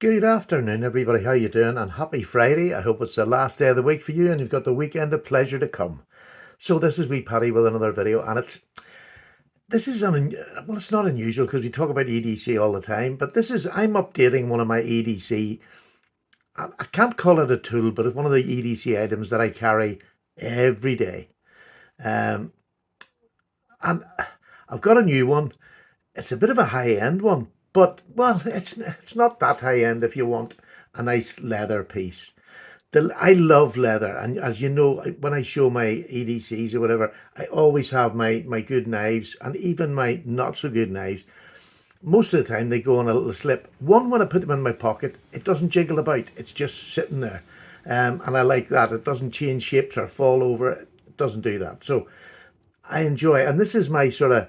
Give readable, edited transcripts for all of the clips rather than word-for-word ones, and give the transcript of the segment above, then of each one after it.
Good afternoon, everybody. How you doing? And happy Friday. I hope it's the last day of the week for you and you've got the weekend of pleasure to come. So this is wee Paddy with another video, and this is well, it's not unusual because we talk about EDC all the time, but I'm updating one of my EDC. I can't call it a tool, but it's one of the EDC items that I carry every day. Um, and I've got a new one. It's a bit of a high-end one, but well, it's not that high-end if you want a nice leather piece. I love leather, and as you know, when I show my EDCs or whatever, I always have my good knives and even my not so good knives. Most of the time, they go on a little slip. One, when I put them in my pocket, it doesn't jiggle about; it's just sitting there, and I like that. It doesn't change shapes or fall over. It doesn't do that, so I enjoy it. And this is my sort of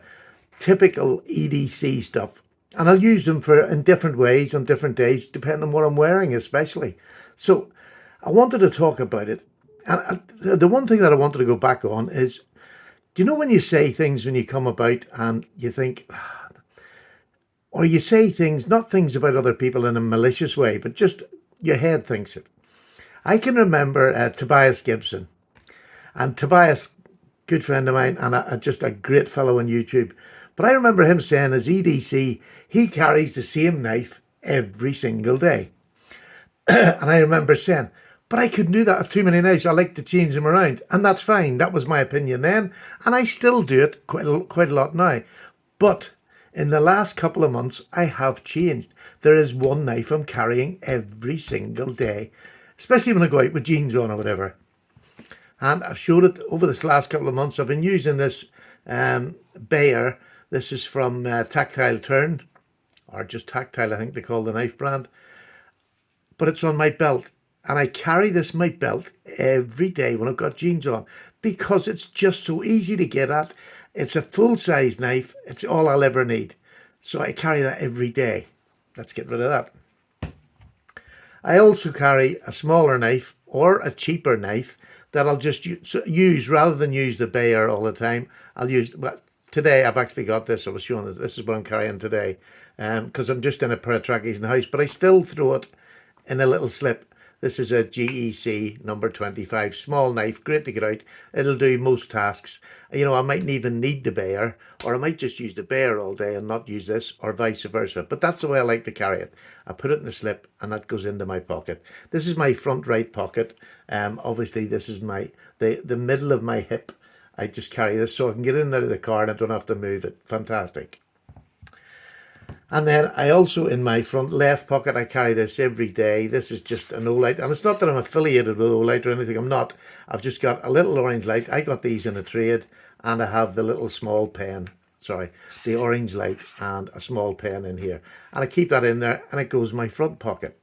typical EDC stuff, and I'll use them for in different ways on different days, depending on what I'm wearing, especially. So I wanted to talk about it. And the one thing that I wanted to go back on is, do you know when you say things when you come about and you think, or you say things, not things about other people in a malicious way, but just your head thinks it. I can remember Tobias Gibson. And Tobias, good friend of mine, and just a great fellow on YouTube. But I remember him saying as EDC, he carries the same knife every single day. And I remember saying, but I couldn't do that. I have too many knives. I like to change them around. And that's fine. That was my opinion then. And I still do it quite a lot now. But in the last couple of months, I have changed. There is one knife I'm carrying every single day, especially when I go out with jeans on or whatever. And I've showed it over this last couple of months. I've been using this Bayer. This is from Tactile Turn, or just Tactile, I think they call the knife brand. But it's on my belt. And I carry this in my belt every day when I've got jeans on because it's just so easy to get at. It's a full-size knife. It's all I'll ever need. So I carry that every day. Let's get rid of that. I also carry a smaller knife or a cheaper knife that I'll just use rather than use the Bayer all the time. I'll use, well, today I've actually got this. I was showing this is what I'm carrying today because I'm just in a pair of trackies in the house, but I still throw it in a little slip. This is a GEC number 25, small knife, great to get out. It'll do most tasks. You know, I mightn't even need the Bayer, or I might just use the Bayer all day and not use this, or vice versa. But that's the way I like to carry it. I put it in the slip and that goes into my pocket. This is my front right pocket. Obviously this is the middle of my hip. I just carry this so I can get in and out of the car and I don't have to move it. Fantastic. And then I also, in my front left pocket, I carry this every day. This is just an Olight. And it's not that I'm affiliated with Olight or anything. I'm not. I've just got a little orange light. I got these in a trade. And I have the little small pen. Sorry, the orange light and a small pen in here. And I keep that in there and it goes in my front pocket.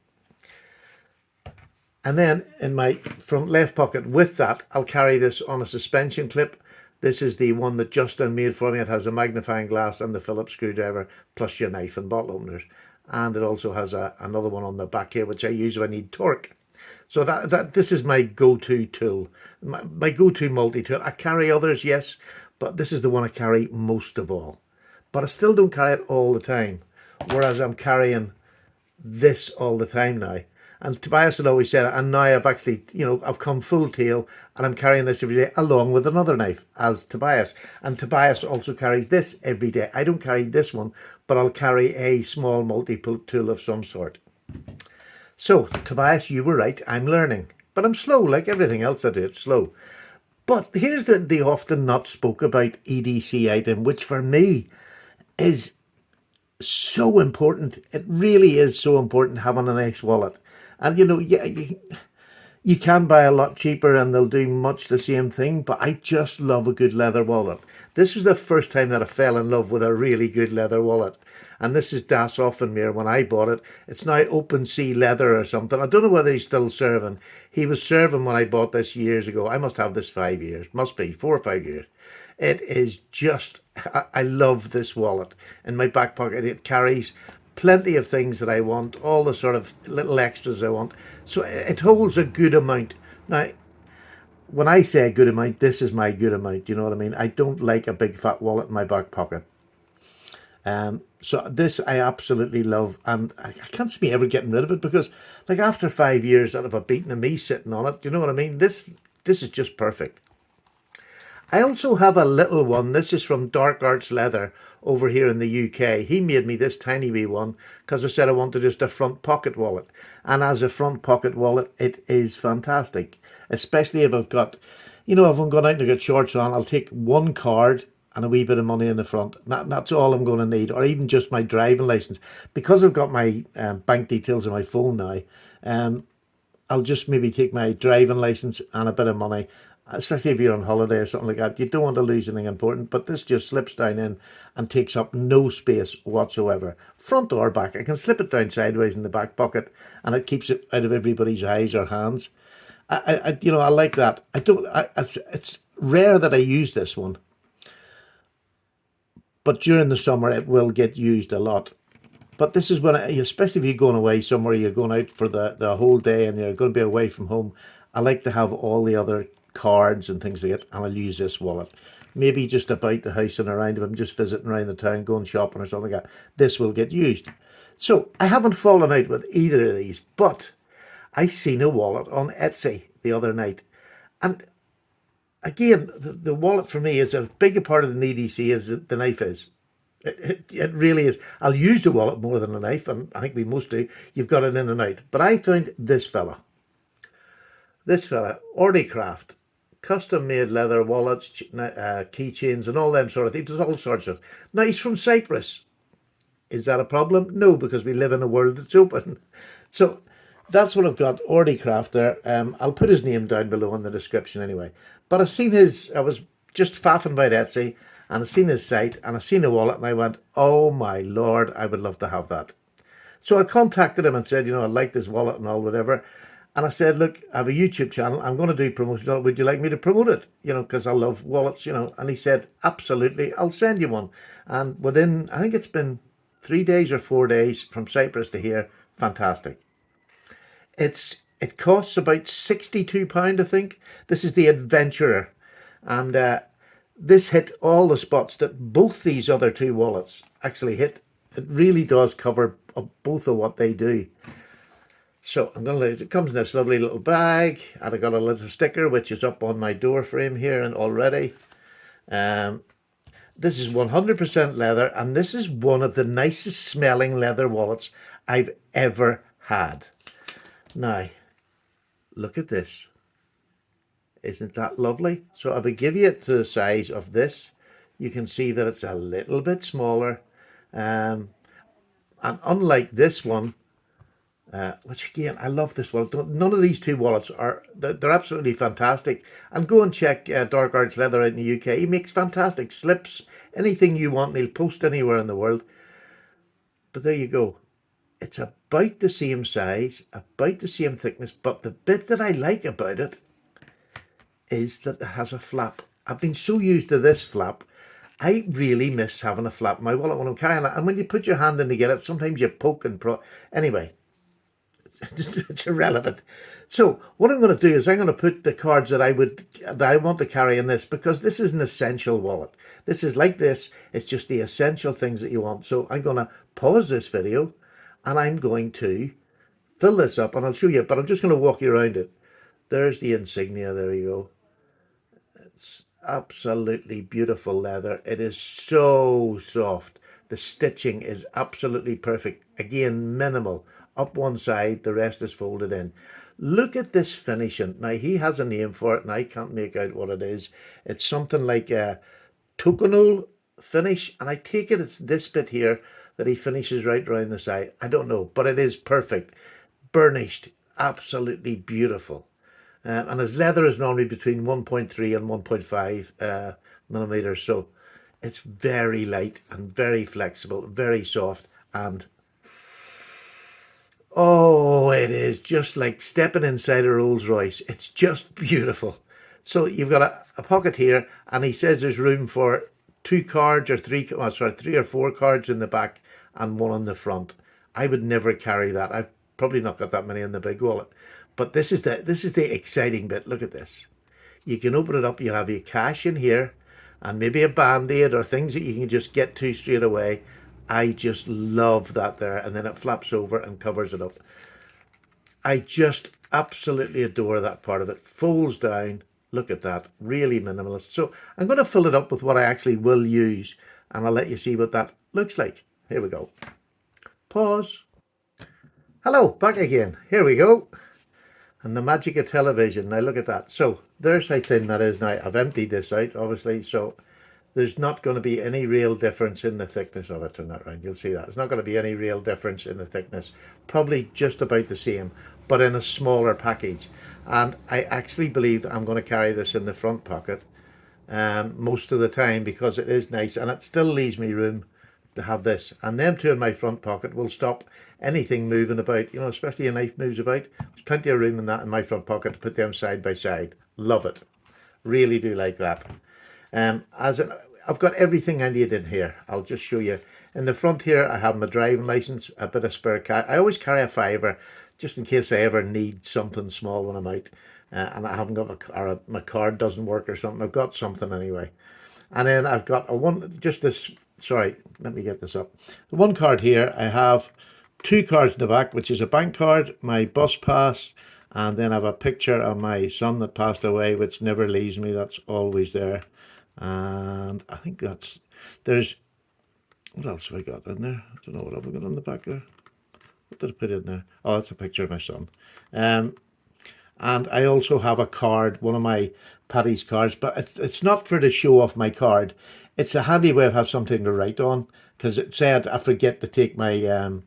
And then in my front left pocket with that, I'll carry this on a suspension clip. This is the one that Justin made for me. It has a magnifying glass and the Phillips screwdriver, plus your knife and bottle openers. And it also has another one on the back here, which I use when I need torque. So this is my go-to tool, my go-to multi-tool. I carry others, yes, but this is the one I carry most of all. But I still don't carry it all the time, whereas I'm carrying this all the time now. And Tobias had always said, and now I've actually, you know, I've come full tail and I'm carrying this every day along with another knife as Tobias. And Tobias also carries this every day. I don't carry this one, but I'll carry a small multi-tool of some sort. So, Tobias, you were right. I'm learning. But I'm slow, like everything else I do. It's slow. But here's the often not spoke about EDC item, which for me is so important. It really is so important having a nice wallet. And you know, yeah, you can buy a lot cheaper and they'll do much the same thing, but I just love a good leather wallet. This was the first time that I fell in love with a really good leather wallet. And this is Das Offenmeer when I bought it. It's now Open Sea Leather or something. I don't know whether he's still serving. He was serving when I bought this years ago. I must have this 5 years. Must be 4 or 5 years. It is just, I love this wallet. In my back pocket, it carries plenty of things that I want, all the sort of little extras I want. So it holds a good amount. Now, when I say a good amount, this is my good amount. You know what I mean? I don't like a big fat wallet in my back pocket. So this I absolutely love, and I can't see me ever getting rid of it because, like, after 5 years out of a beating of me sitting on it, you know what I mean? This is just perfect. I also have a little one. This is from Dark Arts Leather over here in the UK. He made me this tiny wee one because I said I wanted just a front pocket wallet. And as a front pocket wallet, it is fantastic. Especially if I've got, if I'm going out and I've got shorts on, I'll take one card and a wee bit of money in the front. That's all I'm going to need, or even just my driving license. Because I've got my bank details on my phone now, um, I'll just maybe take my driving license and a bit of money, especially if you're on holiday or something like that. You don't want to lose anything important, but this just slips down in and takes up no space whatsoever, front or back. I can slip it down sideways in the back pocket, and it keeps it out of everybody's eyes or hands. I like that. I don't. It's rare that I use this one, but during the summer it will get used a lot. But this is when, especially if you're going away somewhere, you're going out for the whole day and you're going to be away from home, I like to have all the other cards and things like that, and I'll use this wallet. Maybe just about the house and around, if I'm just visiting around the town, going shopping or something like that, this will get used. So I haven't fallen out with either of these, but I seen a wallet on Etsy the other night. And again, the wallet for me is as big a part of the EDC as the knife is. It really is. I'll use the wallet more than a knife, and I think we most do. You've got it in and out. But I found this fella, Oardicraft, custom made leather wallets, keychains, and all them sort of things. There's all sorts of. Now he's from Cyprus. Is that a problem? No, because we live in a world that's open. So that's what I've got, Oardicraft there. I'll put his name down below in the description anyway. But I was just faffing about Etsy, and I seen his site, and I seen a wallet, and I went, oh my Lord, I would love to have that. So I contacted him and said, I like this wallet and all, whatever. And I said, look, I have a YouTube channel. I'm going to do promotions on it. Would you like me to promote it? Because I love wallets, And he said, absolutely, I'll send you one. And within, I think it's been 3 days or 4 days from Cyprus to here, fantastic. It costs about £62, I think. This is the Adventurer. And this hit all the spots that both these other two wallets actually hit. It really does cover both of what they do. So I'm going to let it comes in this lovely little bag, and I got a little sticker which is up on my door frame here and already. This is 100% leather, and this is one of the nicest smelling leather wallets I've ever had. Now, look at this. Isn't that lovely? So if I give you it to the size of this, you can see that it's a little bit smaller. And unlike this one, which again, I love this wallet. None of these two wallets they're absolutely fantastic. And go and check Dark Arts Leather out in the UK. He makes fantastic slips, anything you want, he'll post anywhere in the world. But there you go. It's about the same size, about the same thickness, but the bit that I like about it is that it has a flap. I've been so used to this flap, I really miss having a flap in my wallet when I'm carrying it. And when you put your hand in to get it, sometimes you poke and Anyway, it's irrelevant. So what I'm going to do is I'm going to put the cards that I want to carry in this, because this is an essential wallet. This is like this. It's just the essential things that you want. So I'm going to pause this video, and I'm going to fill this up, and I'll show you, but I'm just going to walk you around it. There's the insignia. There you go. It's absolutely beautiful leather. It is so soft. The stitching is absolutely perfect. Again, minimal. Up one side, the rest is folded in. Look at this finishing. Now, he has a name for it, and I can't make out what it is. It's something like a toconol finish, and I take it it's this bit here that he finishes right around the side. I don't know, but it is perfect. Burnished, absolutely beautiful. And his leather is normally between 1.3 and 1.5 millimeters, so it's very light and very flexible, very soft, and oh, it is just like stepping inside a Rolls Royce. It's just beautiful. So you've got a pocket here, and he says there's room for three or four cards in the back and one on the front. I would never carry that. I've probably not got that many in the big wallet. But this is the exciting bit. Look at this. You can open it up. You have your cash in here, and maybe a band-aid or things that you can just get to straight away. I just love that there. And then it flaps over and covers it up. I just absolutely adore that part of it. Folds down. Look at that. Really minimalist. So I'm going to fill it up with what I actually will use, and I'll let you see what that looks like. Here we go. Pause. Hello, back again. Here we go. And the magic of television. Now look at that. So there's how thin that is now. I've emptied this out, obviously. So there's not going to be any real difference in the thickness of it. Turn that around. You'll see that. There's not going to be any real difference in the thickness. Probably just about the same, but in a smaller package. And I actually believe that I'm going to carry this in the front pocket most of the time, because it is nice and it still leaves me room to have this. And them two in my front pocket will stop anything moving about, you know, especially a knife moves about. There's plenty of room in that in my front pocket to put them side by side. Love it. Really do like that. I've got everything I need in here. I'll just show you. In the front here, I have my driving license, a bit of spare cash. I always carry a fiver just in case I ever need something small when I'm out. And I haven't got my card doesn't work or something. I've got something anyway. And then I've got sorry, let me get this up. The one card here, I have two cards in the back, which is a bank card, my bus pass, and then I have a picture of my son that passed away, which never leaves me. That's always there. And I think there's, what else have I got in there? I don't know what I've got on the back there. What did I put in there? Oh, that's a picture of my son. And I also have a card, one of my Paddy's cards, but it's not for to show off my card. It's a handy way of have something to write on, because it said I forget to take my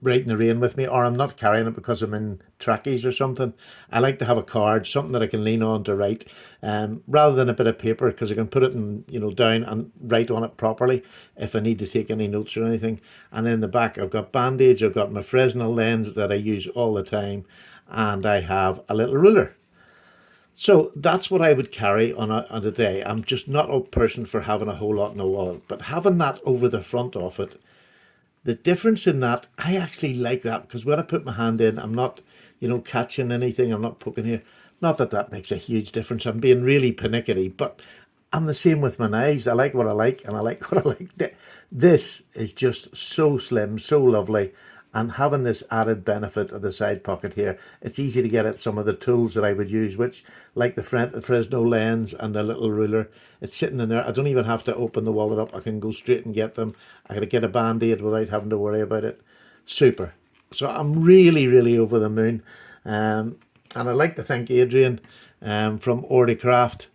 Right in the Rain with me, or I'm not carrying it because I'm in trackies or something. I like to have a card, something that I can lean on to write, rather than a bit of paper, because I can put it in, you know, down and write on it properly if I need to take any notes or anything. And in the back, I've got band-aids, I've got my Fresnel lens that I use all the time, and I have a little ruler. So that's what I would carry on a day. I'm just not a person for having a whole lot in a wallet, but having that over the front of it, the difference in that, I actually like that, because when I put my hand in, I'm not, you know, catching anything. I'm not poking here. Not that that makes a huge difference. I'm being really pernickety, but I'm the same with my knives. I like what I like, and I like what I like. This is just so slim, so lovely. And having this added benefit of the side pocket here, it's easy to get at some of the tools that I would use, which, like the Fresnel lens and the little ruler, it's sitting in there. I don't even have to open the wallet up. I can go straight and get them. I can get a band-aid without having to worry about it. Super. So I'm really, really over the moon. And I'd like to thank Adrian from Oardicraft.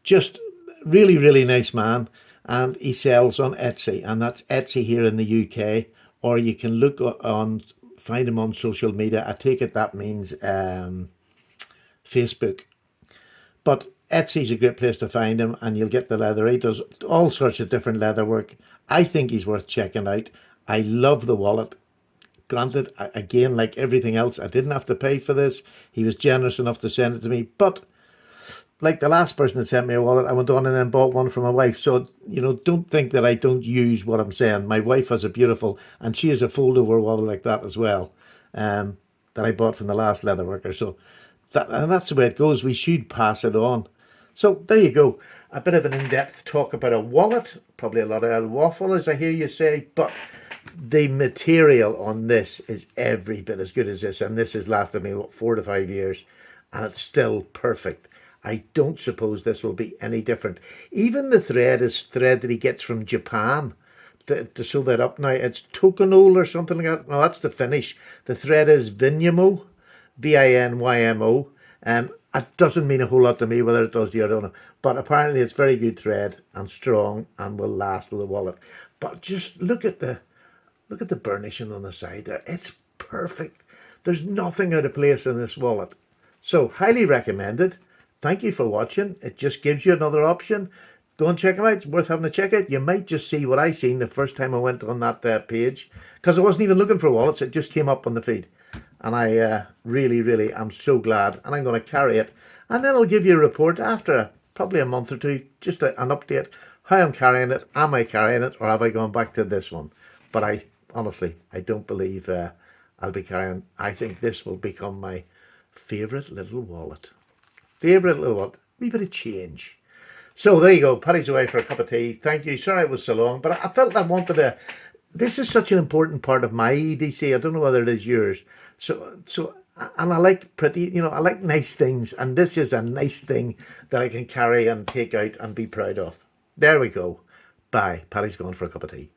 Just really, really nice man. And he sells on Etsy, and that's Etsy here in the UK. Or you can look on, find him on social media. I take it that means Facebook. But Etsy's a great place to find him, and you'll get the leather. He does all sorts of different leather work. I think he's worth checking out. I love the wallet. Granted, again, like everything else, I didn't have to pay for this. He was generous enough to send it to me. But like the last person that sent me a wallet, I went on and then bought one for my wife. So, you know, don't think that I don't use what I'm saying. My wife has a beautiful, and she has a fold-over wallet like that as well, that I bought from the last leatherworker. So that's the way it goes. We should pass it on. So there you go. A bit of an in-depth talk about a wallet. Probably a lot of waffle, as I hear you say, but the material on this is every bit as good as this. And this has lasted me, what, 4 to 5 years, and it's still perfect. I don't suppose this will be any different. Even the thread is thread that he gets from Japan to sew that up. Now, it's Tokonole or something like that. No, that's the finish. The thread is Vinymo, Vinymo. It doesn't mean a whole lot to me, whether it does to you, I don't know. But apparently it's very good thread and strong and will last with a wallet. But just look at the burnishing on the side there. It's perfect. There's nothing out of place in this wallet. So, highly recommended. Thank you for watching. It just gives you another option. Go and check them out. It's worth having a check out. You might just see what I seen the first time I went on that page, because I wasn't even looking for wallets. It just came up on the feed. And I really, really am so glad. And I'm going to carry it. And then I'll give you a report after probably a month or two, just an update. How I'm carrying it. Am I carrying it? Or have I gone back to this one? But honestly, I don't believe I'll be carrying. I think this will become my favourite little wallet. Favourite little wallet. Wee bit of change. So there you go. Paddy's away for a cup of tea. Thank you. Sorry it was so long, but I felt I wanted to. This is such an important part of my EDC. I don't know whether it is yours. And I like pretty, I like nice things, and this is a nice thing that I can carry and take out and be proud of. There we go. Bye. Paddy's gone for a cup of tea.